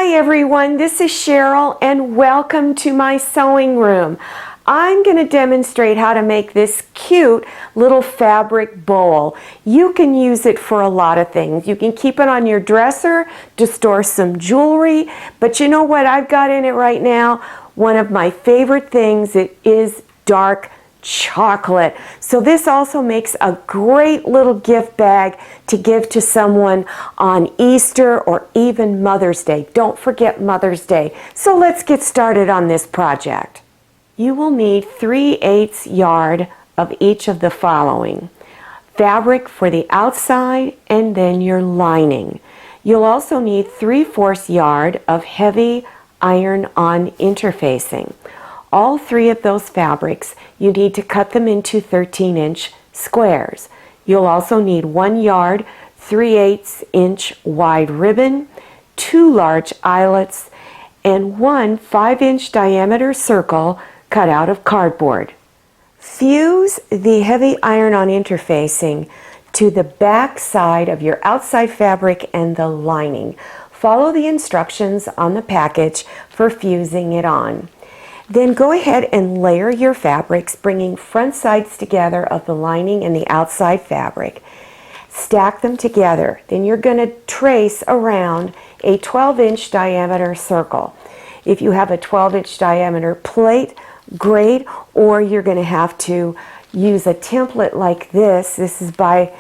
Hi everyone, this is Cheryl and welcome to my sewing room. I'm going to demonstrate how to make this cute little fabric bowl. You can use it for a lot of things. You can keep it on your dresser to store some jewelry, but you know what I've got in it right now? One of my favorite things, it is dark chocolate. So this also makes a great little gift bag to give to someone on Easter or even Mother's Day. Don't forget Mother's Day. So let's get started on this project. You will need 3/8 yard of each of the following: fabric for the outside and then your lining. You'll also need 3/4 yard of heavy iron-on interfacing. All three of those fabrics, you need to cut them into 13-inch squares. You'll also need 1 yard, 3/8 inch wide ribbon, 2 large eyelets, and 1 5-inch diameter circle cut out of cardboard. Fuse the heavy iron-on interfacing to the back side of your outside fabric and the lining. Follow the instructions on the package for fusing it on. Then go ahead and layer your fabrics, bringing front sides together of the lining and the outside fabric. Stack them together. Then you're going to trace around a 12-inch diameter circle. If you have a 12-inch diameter plate, great, or you're going to have to use a template like this. This is by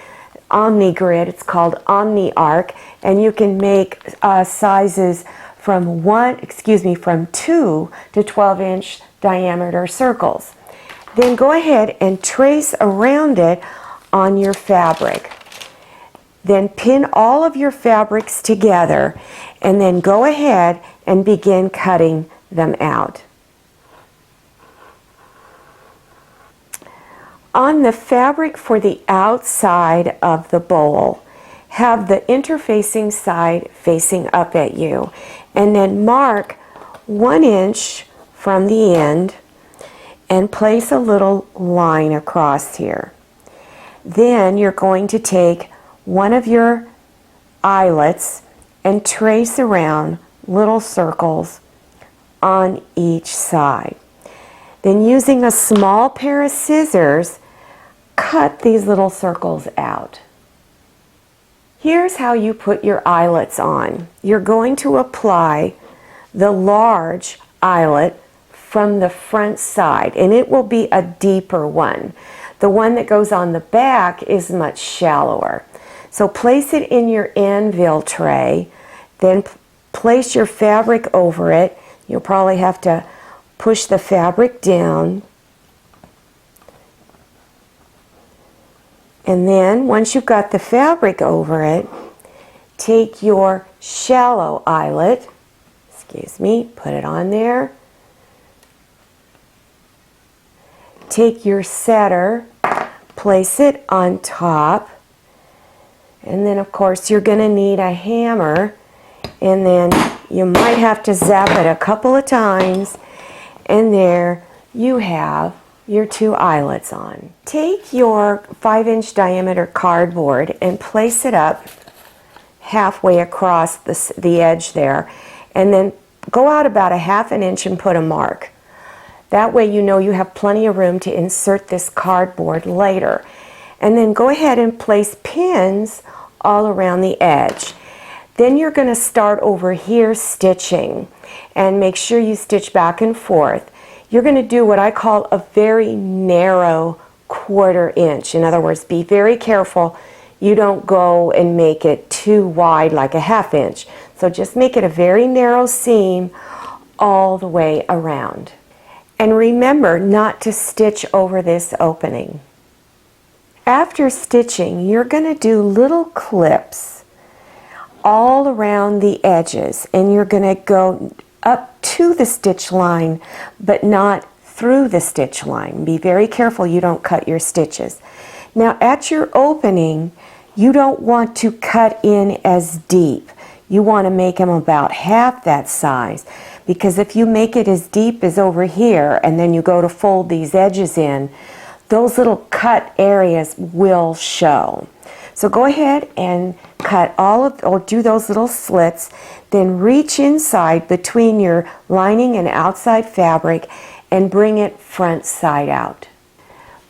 OmniGrid. It's called OmniArc, and you can make sizes from 2 to 12-inch diameter circles. Then go ahead and trace around it on your fabric. Then pin all of your fabrics together and then go ahead and begin cutting them out. On the fabric for the outside of the bowl, have the interfacing side facing up at you, and then mark 1 inch from the end and place a little line across here. Then you're going to take one of your eyelets and trace around little circles on each side. Then using a small pair of scissors, cut these little circles out. Here's how you put your eyelets on. You're going to apply the large eyelet from the front side, and it will be a deeper one. The one that goes on the back is much shallower. So place it in your anvil tray, then place your fabric over it. You'll probably have to push the fabric down. And then, once you've got the fabric over it, take your shallow eyelet, put it on there. Take your setter, place it on top, and then of course you're going to need a hammer, and then you might have to zap it a couple of times, and there you have your 2 eyelets on. Take your 5-inch diameter cardboard and place it up halfway across the edge there, and then go out about 1/2 inch and put a mark. That way you know you have plenty of room to insert this cardboard later. And then go ahead and place pins all around the edge. Then you're going to start over here stitching, and make sure you stitch back and forth. You're going to do what I call a very narrow 1/4 inch. In other words, be very careful you don't go and make it too wide like a 1/2 inch. So just make it a very narrow seam all the way around. And remember not to stitch over this opening. After stitching, you're going to do little clips all around the edges, and you're going to go up to the stitch line, but not through the stitch line. Be very careful you don't cut your stitches. Now at your opening, you don't want to cut in as deep. You want to make them about half that size, because if you make it as deep as over here and then you go to fold these edges in, those little cut areas will show. So go ahead and cut or do those little slits, then reach inside between your lining and outside fabric and bring it front side out.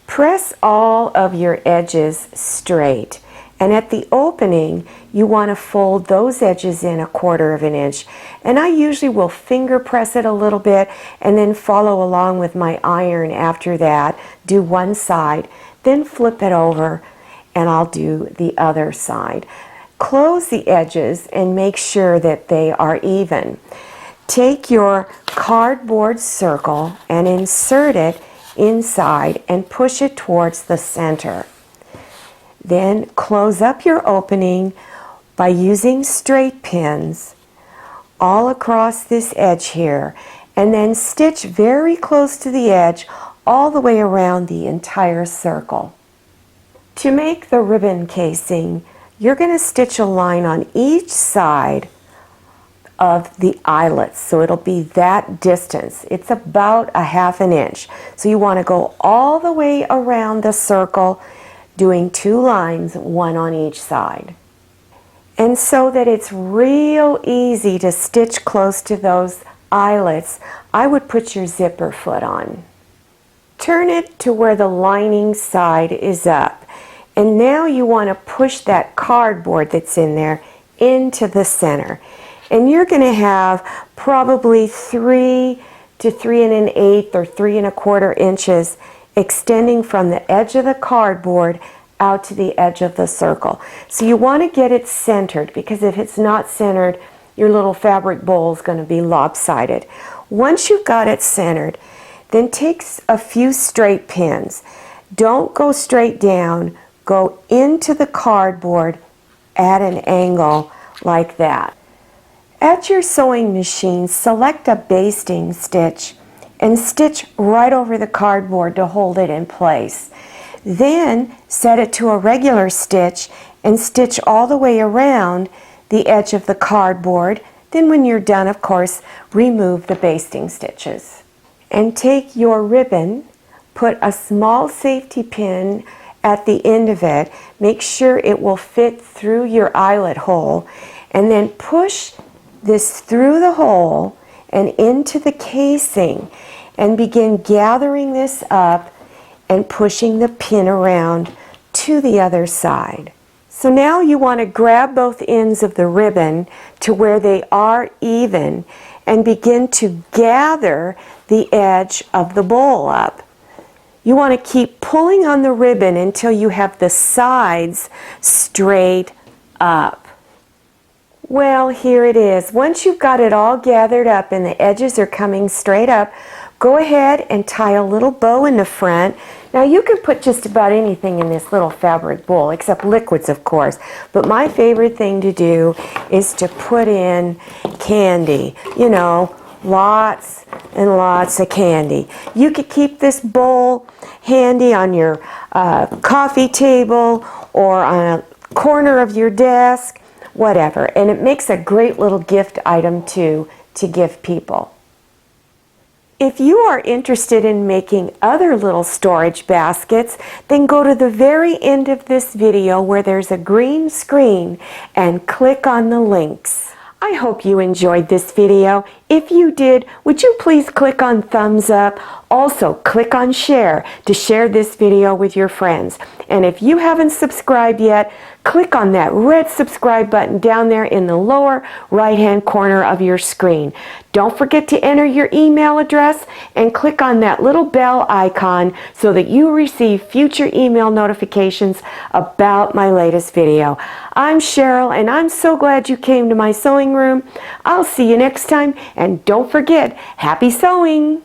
Press all of your edges straight, and at the opening you want to fold those edges in 1/4 of an inch, and I usually will finger press it a little bit and then follow along with my iron after that. Do one side, then flip it over, and I'll do the other side. Close the edges and make sure that they are even. Take your cardboard circle and insert it inside and push it towards the center. Then close up your opening by using straight pins all across this edge here, and then stitch very close to the edge all the way around the entire circle. To make the ribbon casing, you're going to stitch a line on each side of the eyelets, so it'll be that distance. It's about 1/2 inch. So you want to go all the way around the circle, doing 2 lines, 1 on each side. And so that it's real easy to stitch close to those eyelets, I would put your zipper foot on. Turn it to where the lining side is up. And now you want to push that cardboard that's in there into the center. And you're going to have probably 3 to 3 1/8 or 3 1/4 inches extending from the edge of the cardboard out to the edge of the circle. So you want to get it centered, because if it's not centered, your little fabric bowl is going to be lopsided. Once you've got it centered, then take a few straight pins. Don't go straight down, go into the cardboard at an angle like that. At your sewing machine, select a basting stitch and stitch right over the cardboard to hold it in place. Then set it to a regular stitch and stitch all the way around the edge of the cardboard. Then when you're done, of course, remove the basting stitches. And take your ribbon, put a small safety pin at the end of it, make sure it will fit through your eyelet hole, and then push this through the hole and into the casing, and begin gathering this up and pushing the pin around to the other side. So now you want to grab both ends of the ribbon to where they are even and begin to gather the edge of the bowl up. You want to keep pulling on the ribbon until you have the sides straight up. Well, here it is. Once you've got it all gathered up and the edges are coming straight up, go ahead and tie a little bow in the front. Now you can put just about anything in this little fabric bowl, except liquids, of course. But my favorite thing to do is to put in candy. You know, lots and lots of candy. You could keep this bowl handy on your coffee table or on a corner of your desk, whatever. And it makes a great little gift item too to give people. If you are interested in making other little storage baskets, then go to the very end of this video where there's a green screen and click on the links. I hope you enjoyed this video. If you did, would you please click on thumbs up? Also, click on share to share this video with your friends. And if you haven't subscribed yet, click on that red subscribe button down there in the lower right-hand corner of your screen. Don't forget to enter your email address and click on that little bell icon so that you receive future email notifications about my latest video. I'm Cheryl, and I'm so glad you came to my sewing room. I'll see you next time, and don't forget, happy sewing!